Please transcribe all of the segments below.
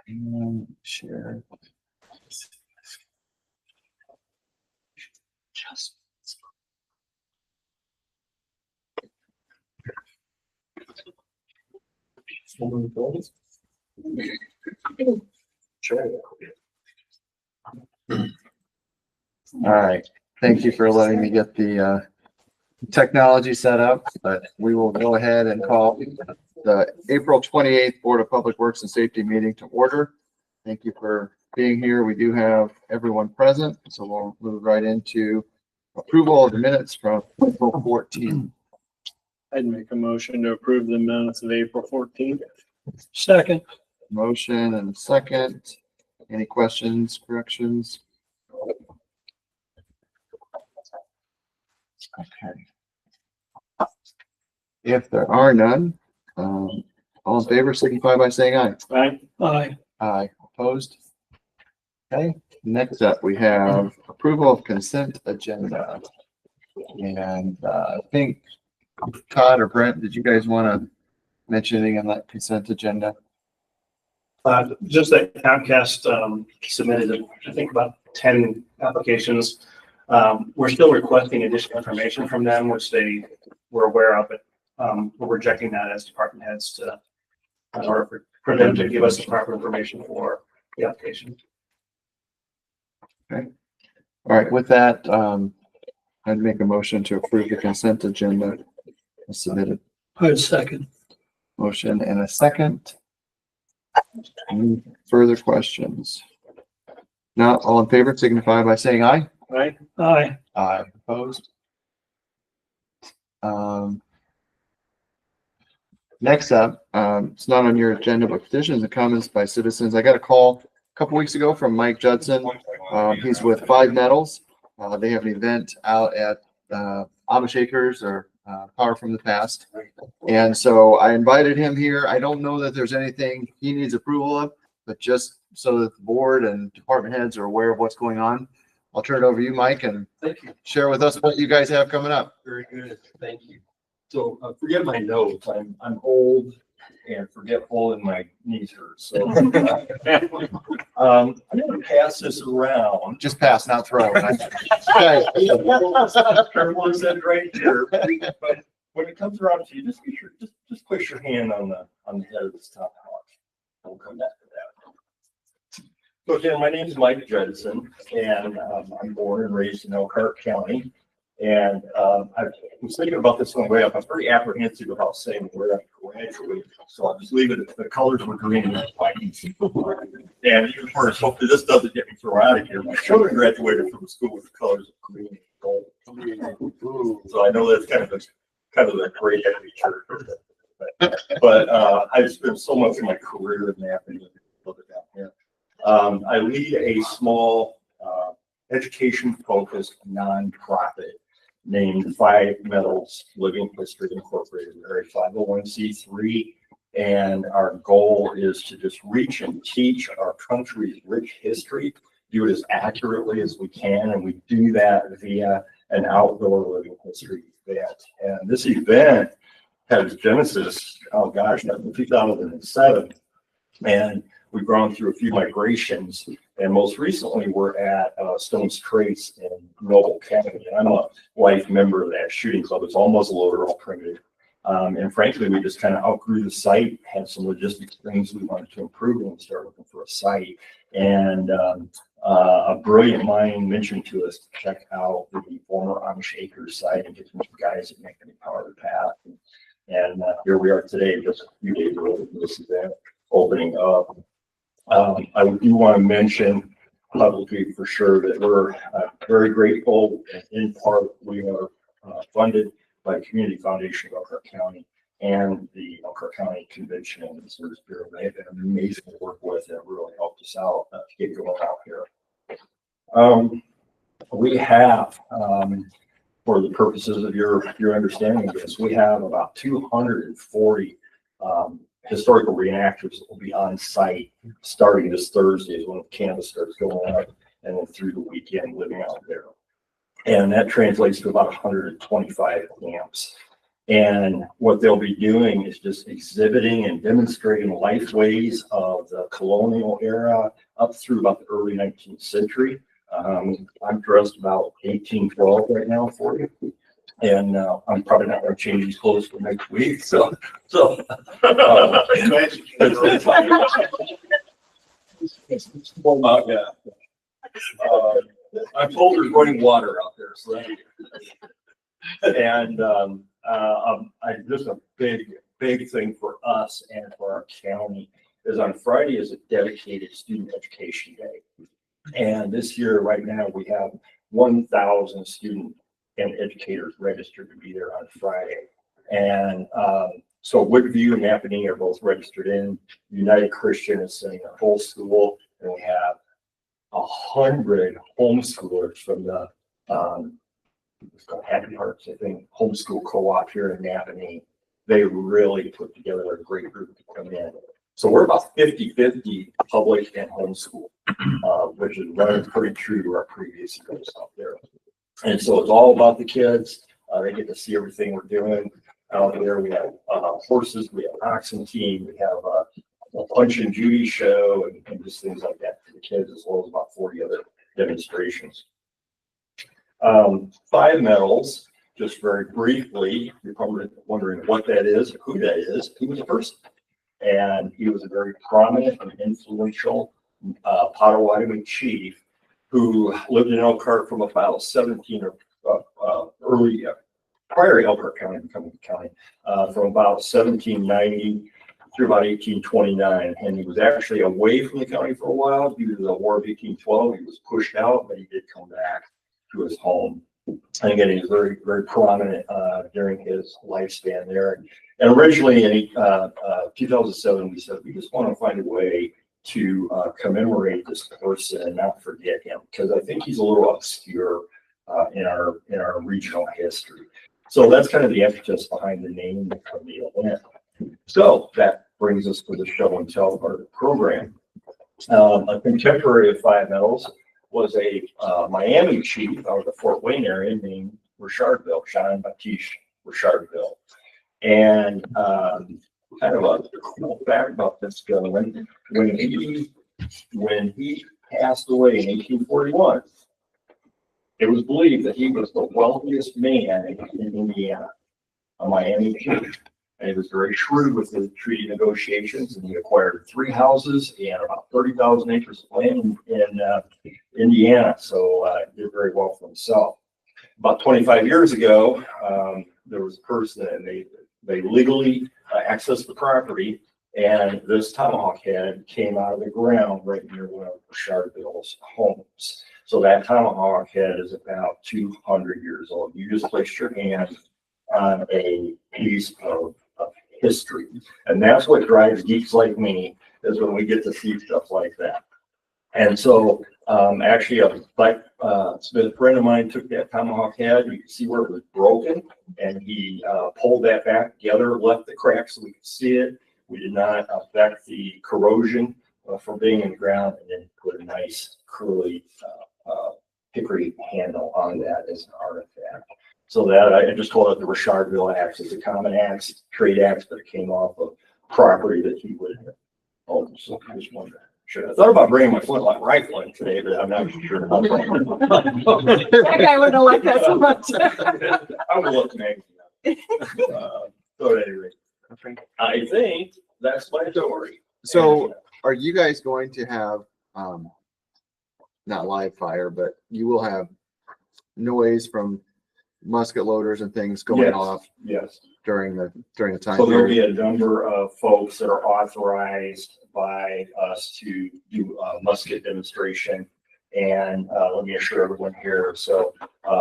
And share. All right. Thank you for letting me get the technology set up, but we will go ahead and call the April 28th Board of Public Works and Safety meeting to order. Thank you for being here. We do have everyone present, so we'll move right into approval of the minutes from April 14th. I'd make a motion to approve the minutes of April 14th. Second. Motion and a second. Any questions, corrections? Okay. If there are none, all in favor signify by saying aye. Aye. Aye. Aye. Opposed? Okay, next up, we have approval of consent agenda. And I think Todd or Brent, did you guys want to mention anything on that consent agenda? Just that Comcast submitted, I think, about 10 applications. We're still requesting additional information from them, which they were aware of, but we're rejecting that as department heads to, in order for them to give us the proper information for the application. Okay. All right, with that, I'd make a motion to approve the consent agenda as submitted. I'd second. Motion and a second. Any further questions? Not all in favor signify by saying aye. Aye. Aye. Aye. Opposed? Next up, it's not on your agenda, but petitions and comments by citizens. I got a call a couple weeks ago from Mike Judson. He's with Five Metals. They have an event out at Amish Acres or Power from the Past. And so I invited him here. I don't know that there's anything he needs approval of, but just so that the board and department heads are aware of what's going on, I'll turn it over to you, Mike, and Thank you. share with us what you guys have coming up. Very good. Thank you. So forget my notes. I'm old and forgetful and my knees hurt. So I'm going to pass this around. Just pass, not throw. Okay. Everyone said right here. But when it comes around to you, just be sure, just place your hand on the head of this top box. We'll come back to that. So again, my name is Mike Judson, and I'm born and raised in Elkhart County. And I was thinking about this on the way up. I'm pretty apprehensive about saying where I graduated, so I'll just leave it at the colors were green and white. And even worse, hopefully this doesn't get me thrown out of here. My children graduated from the school with the colors of green and gold. So I know that's kind of a great church. But I've spent so much of my career in that. I lead a small education-focused nonprofit named Five Metals Living History Incorporated. We're a 501c3, and our goal is to just reach and teach our country's rich history, do it as accurately as we can, and we do that via an outdoor living history event. And this event has genesis, oh gosh, in 2007, and we've gone through a few migrations, and most recently we're at Stone's Trace in Noble County. And I'm a life member of that shooting club. It's all muzzleloader, all primitive. And frankly, we just kind of outgrew the site, had some logistics things we wanted to improve, and we started looking for a site. And a brilliant mind mentioned to us to check out the former Amish Acres site and get some guys that make any power of the path. And here we are today, just a few days early from this event opening up. I do want to mention publicly for sure that we're very grateful. In part, we are funded by the Community Foundation of Elkhart County and the Elkhart County Convention and Service Bureau. They've been amazing to work with and really helped us out to get going out here. We have, for the purposes of your understanding of this, we have about 240 historical reenactors that will be on site starting this Thursday when the canvas starts going up, and then through the weekend living out there. And that translates to about 125 camps. And what they'll be doing is just exhibiting and demonstrating lifeways of the colonial era up through about the early 19th century. I'm dressed about 1812 right now for you. And I'm probably not going to change these clothes for next week. So yeah. I'm told there's running water out there, so that's good. And just a big thing for us and for our county is on Friday is a dedicated student education day. And this year, right now, we have 1,000 student and educators registered to be there on Friday. And so Woodview and Napanee are both registered in. United Christian is sending a whole school, and we have 100 homeschoolers from the it's called Happy Hearts, I think, homeschool co-op here in Napanee. They really put together a great group to come in. So we're about 50-50 public and homeschool, which is running pretty true to our previous years out there. And so it's all about the kids. They get to see everything we're doing out there. We have horses, we have oxen team, we have a Punch and Judy show, and just things like that for the kids, as well as about 40 other demonstrations. 5 medals, just very briefly. You're probably wondering what that is, who that is. He was a person, and he was a very prominent and influential Potawatomi chief who lived in Elkhart from about 17 or prior Elkhart County becoming the county, from about 1790 through about 1829. And he was actually away from the county for a while due to the War of 1812. He was pushed out, but he did come back to his home. And again, he was very, very prominent during his lifespan there. And originally in 2007, we said, we just want to find a way to commemorate this person and not forget him, because I think he's a little obscure in our regional history. So that's kind of the impetus behind the name of the event. So that brings us to the show and tell part of the program. A contemporary of 5 medals was a Miami chief out of the Fort Wayne area named Richardville, Jean Baptiste Richardville. And kind of a cool fact about this gentleman, when he passed away in 1841, it was believed that he was the wealthiest man in Indiana, a Miami chief. And he was very shrewd with the treaty negotiations, and he acquired 3 houses and about 30,000 acres of land in Indiana. So he did very well for himself. About 25 years ago, there was a person, and they legally accessed the property, and this tomahawk head came out of the ground right near one of Richardville's homes. So that tomahawk head is about 200 years old. You just placed your hand on a piece of history. And that's what drives geeks like me, is when we get to see stuff like that. And so actually a friend of mine took that tomahawk head. You can see where it was broken, and he pulled that back together, left the crack so we could see it. We did not affect the corrosion from being in the ground, and then put a nice curly hickory handle on that as an artifact. So that I just call it the Richardville axe. It's a common axe, trade axe, but it came off of property that he would own. So I just wondered. Sure. I thought about bringing my flintlock rifle in today, but I'm not sure. That guy wouldn't have liked that so much. I would love to make it. So at any rate, I think that's my story. So are you guys going to have, not live fire, but you will have noise from musket loaders and things going Yes. off Yes. during the time So there'll period? be a number of folks that are authorized by us to do a musket demonstration. And let me assure everyone here, so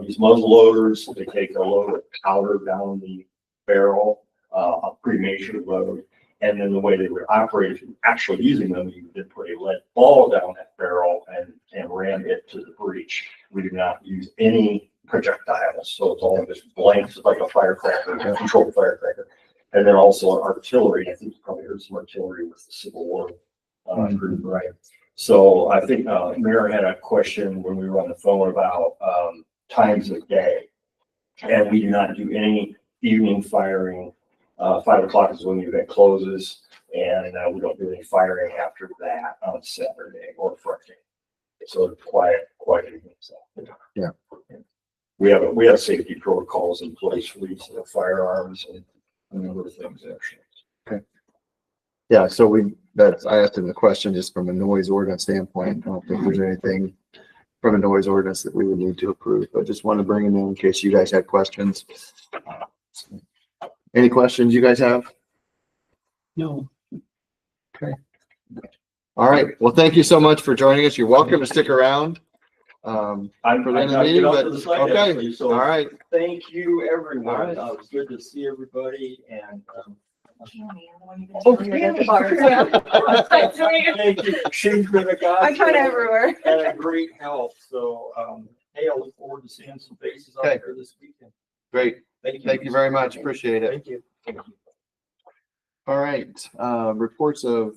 these muzzle loaders, they take a load of powder down the barrel, a pre-measured load. And then the way they would operate, if you're actually using them, you would put a lead ball down that barrel and ram it to the breech. We do not use any projectiles, so it's all just blanks, like a firecracker, a controlled firecracker. And then also artillery. I think you probably heard some artillery with the Civil War group, right? So I think Mayor had a question when we were on the phone about times of day. And we do not do any evening firing. 5 o'clock is when the event closes, and we don't do any firing after that on Saturday or Friday. So it's quiet evening. So, Yeah. We have safety protocols in place for these firearms and a number of things actually. Yeah, so I asked him the question just from a noise ordinance standpoint. I don't think there's anything from a noise ordinance that we would need to approve, but just want to bring it in case you guys had questions. Any questions you guys have? No. All right. Well, thank you so much for joining us. You're welcome to stick around. I'm For the end of the gotta meeting, get off but to the side okay. actually, so All right. thank you everyone. All right. It was good to see everybody and Oh, yeah. thank you. She's been a guy. I'm kind of everywhere. And a great help. So, hey, I look forward to seeing some faces out Okay. there this weekend. Great. Thank you. Thank you very much. Appreciate it. Thank you. All right. Reports of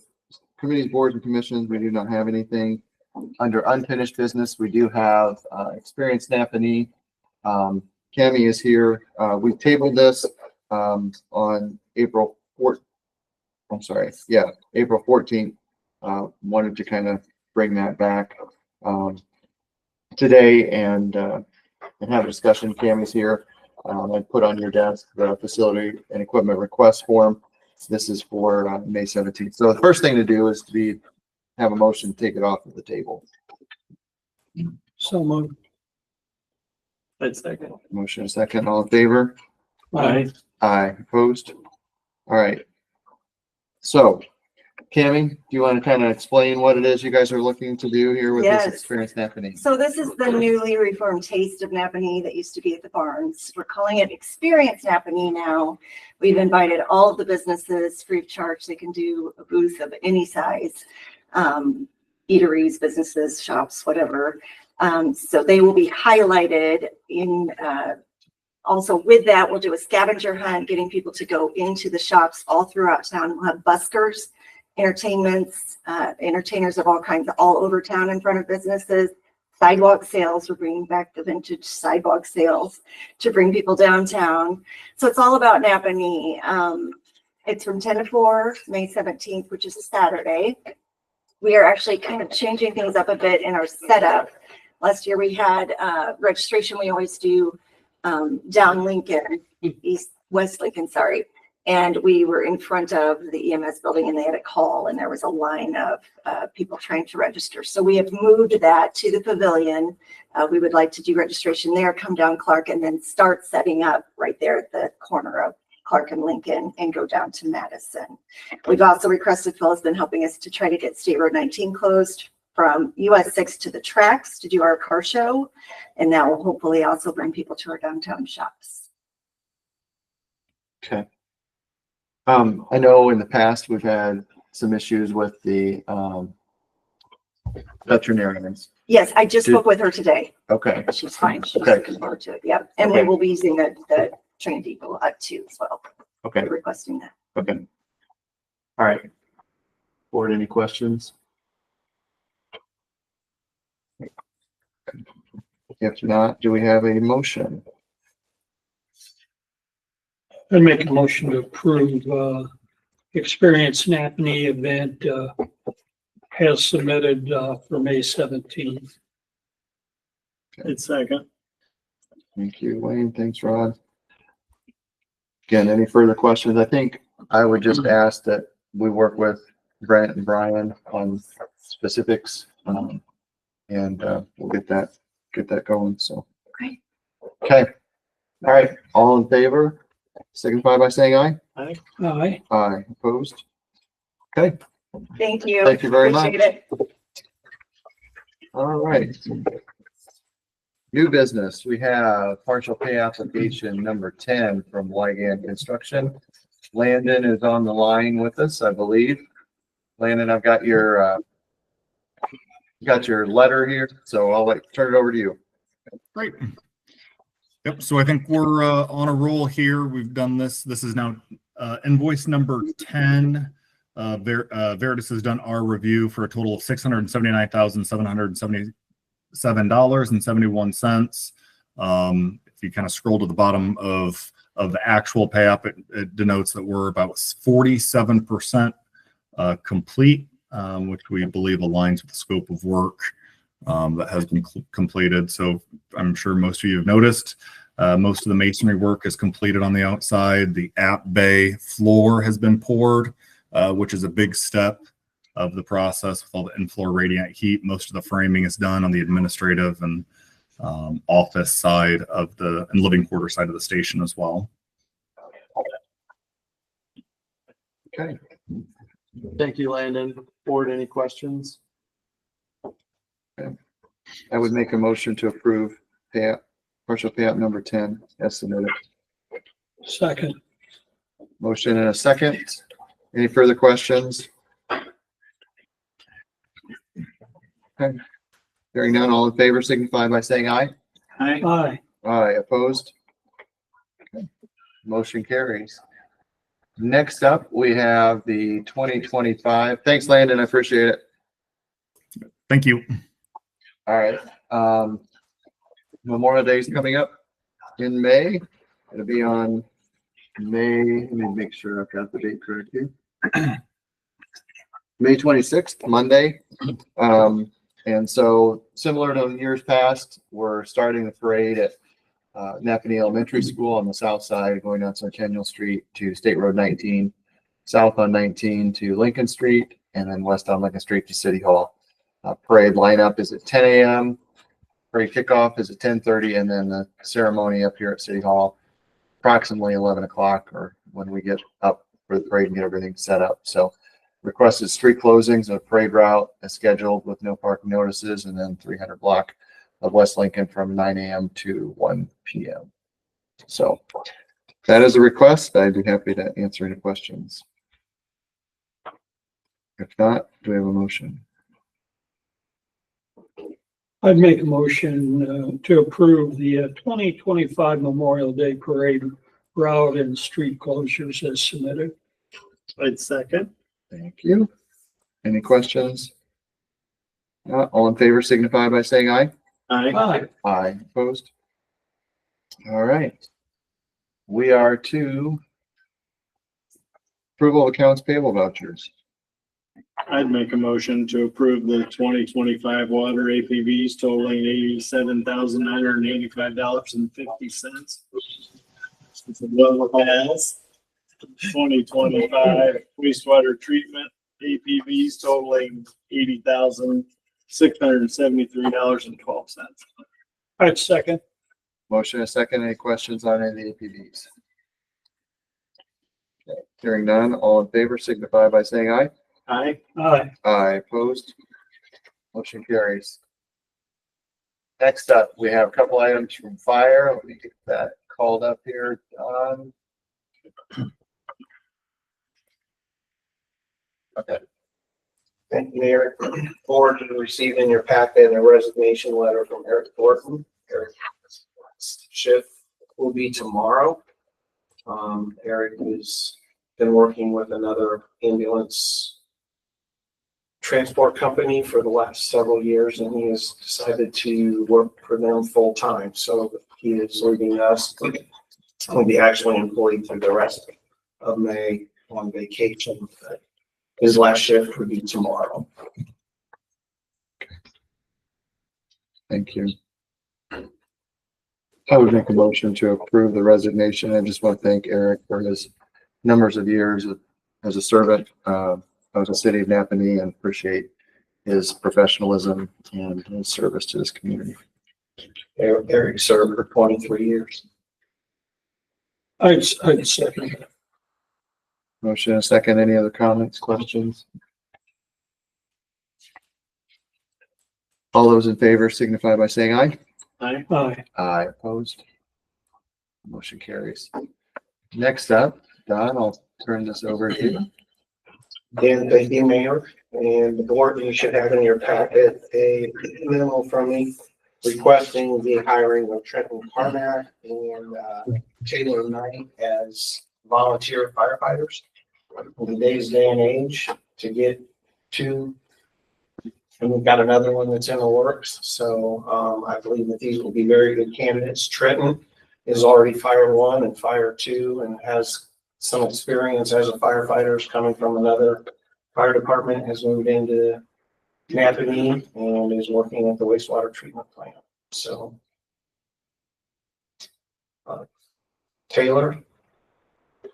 committees, boards, and commissions. We do not have anything. Under unfinished business, we do have experienced Napanee. Cami is here. We tabled this on April 4th. I'm sorry. Yeah, April 14th. Wanted to kind of bring that back today and have a discussion. Cami's here. I put on your desk the facility and equipment request form. This is for May 17th. So the first thing to do is to have a motion to take it off of the table. So moved. I'd second. Motion a second. All in favor? Aye. Aye. Opposed? All right. So, Cami, do you want to kind of explain what it is you guys are looking to do here with Yes. this experienced Napanee? So this is the newly reformed Taste of Napanee that used to be at the Barns. We're calling it Experience Napanee now. We've invited all of the businesses free of charge. They can do a booth of any size, eateries, businesses, shops, whatever. So they will be highlighted in, also with that, we'll do a scavenger hunt, getting people to go into the shops all throughout town. We'll have buskers, entertainments, entertainers of all kinds, all over town in front of businesses. Sidewalk sales, we're bringing back the vintage sidewalk sales to bring people downtown. So it's all about Napanee. It's from 10 to 4, May 17th, which is a Saturday. We are actually kind of changing things up a bit in our setup. Last year we had registration. We always do down Lincoln, West Lincoln, sorry. And we were in front of the EMS building and they had a call and there was a line of people trying to register. So we have moved that to the pavilion. We would like to do registration there, come down Clark and then start setting up right there at the corner of Clark and Lincoln and go down to Madison. We've also requested, Phil has been helping us to try to get State Road 19 closed from US 6 to the tracks to do our car show. And that will hopefully also bring people to our downtown shops. Okay. I know in the past we've had some issues with the veterinarians. Yes, I just spoke with her today. Okay. She's fine. She's Okay. looking forward to it. Yep. And Okay. we will be using the train depot too as well. Okay. Requesting that. Okay. All right. Board, any questions? If not, do we have a motion? I'd make a motion to approve, Experience Napanee event, has submitted, for May 17th. It's second. Thank you, Wayne. Thanks, Rod. Again, any further questions? I think I would just ask that we work with Brent and Brian on specifics. And we'll get that going. So. Great. Okay. All right. All in favor? Signify by saying aye. Aye. Aye. Opposed? Okay. Thank you. Thank you very much. Appreciate it. All right. New business. We have partial pay application number 10 from Ligand Construction. Landon is on the line with us, I believe. Landon, I've got your letter here, so I'll turn it over to you. Great. Yep. So I think we're on a roll here. We've done this. This is now invoice number 10. Veritas has done our review for a total of $679,777.71. If you kind of scroll to the bottom of of the actual pay app, it denotes that we're about 47% complete, which we believe aligns with the scope of work that has been completed. So I'm sure most of you have noticed most of the masonry work is completed on the outside. The app bay floor has been poured, which is a big step of the process with all the in-floor radiant heat. Most of the framing is done on the administrative and office side of the and living quarter side of the station as well. Okay. Thank you, Landon. Board, any questions? Okay. I would make a motion to approve payout, partial payout number 10 as submitted. Second. Motion and a second. Any further questions? Okay. Hearing none, all in favor signify by saying aye. Aye. Aye, opposed? Okay. Motion carries. Next up, we have the 2025. Thanks, Landon. I appreciate it. Thank you. All right. Memorial Day is coming up in May. It'll be on May. Let me make sure I've got the date correct here. May 26th, Monday. And so similar to years past, we're starting the parade at Napanee Elementary School on the south side, going down Centennial Street to State Road 19, south on 19 to Lincoln Street, and then west on Lincoln Street to City Hall. Parade lineup is at 10 a.m. Parade kickoff is at 10:30, and then the ceremony up here at City Hall approximately 11 o'clock, or when we get up for the parade and get everything set up. So requested street closings of parade route as scheduled with no parking notices, and then 300 block of West Lincoln from 9 a.m. to 1 p.m. So that is a request. I'd be happy to answer any questions. If not, do we have a motion? I'd make a motion to approve the 2025 Memorial Day Parade route and street closures as submitted. I'd second. Thank you. Any questions? Not all in favor signify by saying aye. Aye. Aye. Opposed? All right. We are to approval of accounts payable vouchers. I'd make a motion to approve the 2025 water APVs totaling $87,985.50. As well as 2025 wastewater treatment APVs totaling $80,673.12. I'd second. Motion and a second. Any questions on any of the APVs? Okay. Hearing none, all in favor signify by saying aye. Aye. Aye. Aye. Opposed? Motion carries. Next up, we have a couple items from fire. Let me get that called up here. Okay. Thank you, Mayor. Forward to receiving your packet a resignation letter from Eric Thornton. Eric's shift will be tomorrow. Eric has been working with another ambulance transport company for the last several years, and he has decided to work for them full time. So he is leaving us. He'll be actually employed through the rest of May on vacation. His last shift would be tomorrow. Thank you. I would make a motion to approve the resignation. I just want to thank Eric for his numbers of years as a servant of the city of Napanee, and appreciate his professionalism and his service to this community. Eric served for 23 years. I'd second. Motion and a second. Any other comments, questions? All those in favor signify by saying aye. Aye. Aye. Aye. Opposed? Motion carries. Next up, Don, I'll turn this over to you. Dan, thank you, Mayor, and the board. You should have in your packet a memo from me requesting the hiring of Trenton Carmack and Taylor Knight as volunteer firefighters. In today's day and age, to get two, and we've got another one that's in the works. So I believe that these will be very good candidates. Trenton is already Fire One and Fire Two and has some experience as a firefighter, is coming from another fire department, has moved into Napanee and is working at the wastewater treatment plant. So Taylor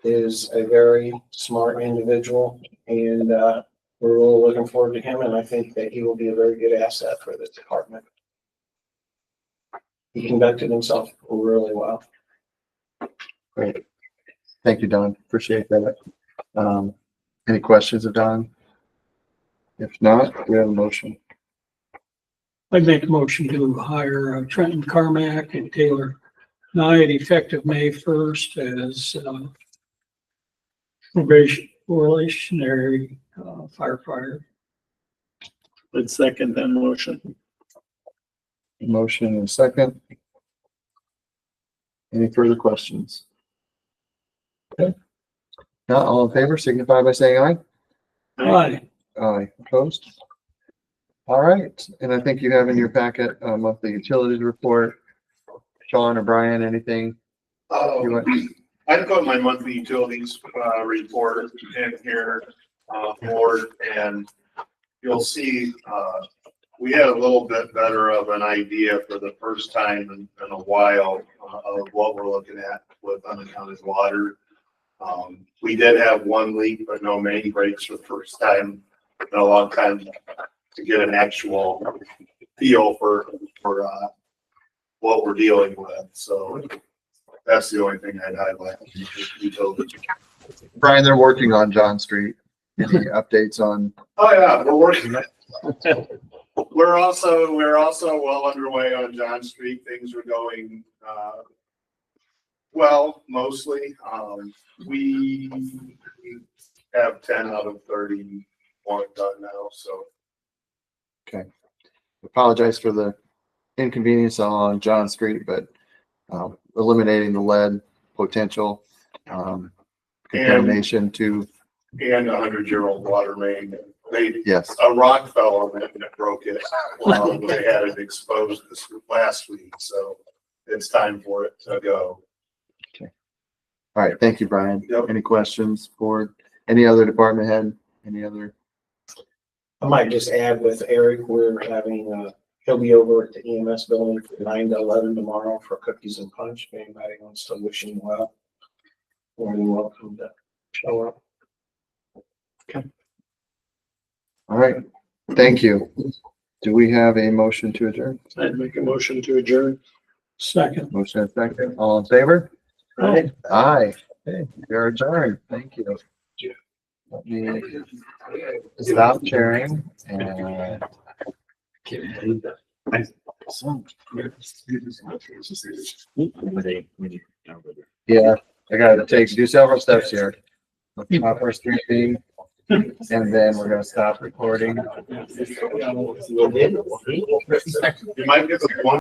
is a very smart individual, and we're really looking forward to him, and I think that he will be a very good asset for this department. He conducted himself really well. Great. Thank you, Don. Appreciate that. Any questions of Don? If not, we have a motion. I'd make a motion to hire Trenton Carmack and Taylor Knight effective May 1st as probationary firefighter. I'd second that motion. Motion and a second. Any further questions? Okay. Not all in favor, signify by saying aye. Aye. Aye. Opposed? All right, and I think you have in your packet a monthly utilities report. Sean or Brian, anything? You want? I've got my monthly utilities report in here, board, and you'll see, we had a little bit better of an idea for the first time in a while of what we're looking at with unaccounted water. We did have one leak, but no main breaks for the first time in a long time to get an actual feel for what we're dealing with. So that's the only thing I'd highlight. Brian, they're working on John Street. Any updates on? Oh yeah, we're working. We're also well underway on John Street. Things are going well, mostly. We have 10 out of 31 done now. So Okay. Apologize for the inconvenience on John Street, but eliminating the lead potential contamination to and a 100-year-old water main. yes. A rock fell on it and it broke it. They had it exposed this last week, so it's time for it to go. All right. Thank you, Brian. Yep. Any questions for any other department head? Any other? I might just add with Eric, we're having, he'll be over at the EMS building from 9 to 11 tomorrow for cookies and punch. If anybody wants to wish him well, you're welcome to show up. All right. Thank you. Do we have a motion to adjourn? I'd make a motion to adjourn. Second. Motion and second. All in favor? Aye. Aye. Okay, you're adjourned. Thank you. Let me stop sharing and yeah, I gotta do several steps here. Stop our streaming, and then we're gonna stop recording. You might get one.